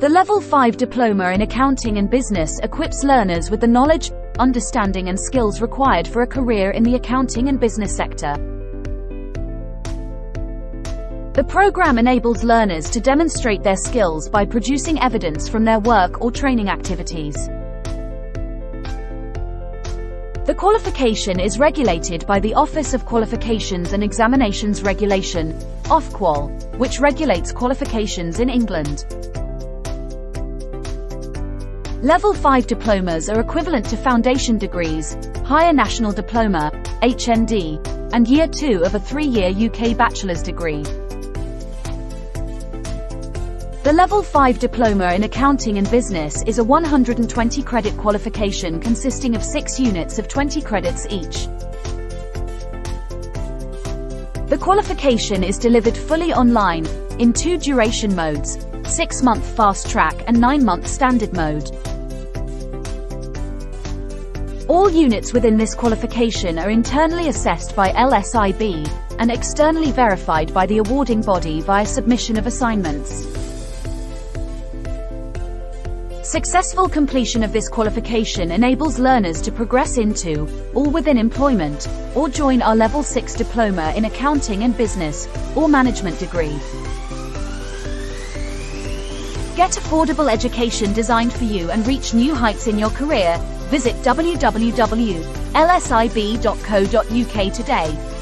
The Level 5 Diploma in Accounting and Business equips learners with the knowledge, understanding and skills required for a career in the accounting and business sector. The program enables learners to demonstrate their skills by producing evidence from their work or training activities. The qualification is regulated by the Office of Qualifications and Examinations Regulation, Ofqual, which regulates qualifications in England. Level 5 diplomas are equivalent to foundation degrees, Higher National Diploma, HND, and Year 2 of a 3-year UK bachelor's degree. The Level 5 Diploma in Accounting and Business is a 120-credit qualification consisting of 6 units of 20 credits each. The qualification is delivered fully online, in 2 duration modes, 6-month fast track and 9-month standard mode. All units within this qualification are internally assessed by LSIB, and externally verified by the awarding body via submission of assignments. Successful completion of this qualification enables learners to progress into, or within employment, or join our Level 6 Diploma in Accounting and Business, or Management degree. Get affordable education designed for you and reach new heights in your career. Visit www.lsib.co.uk today.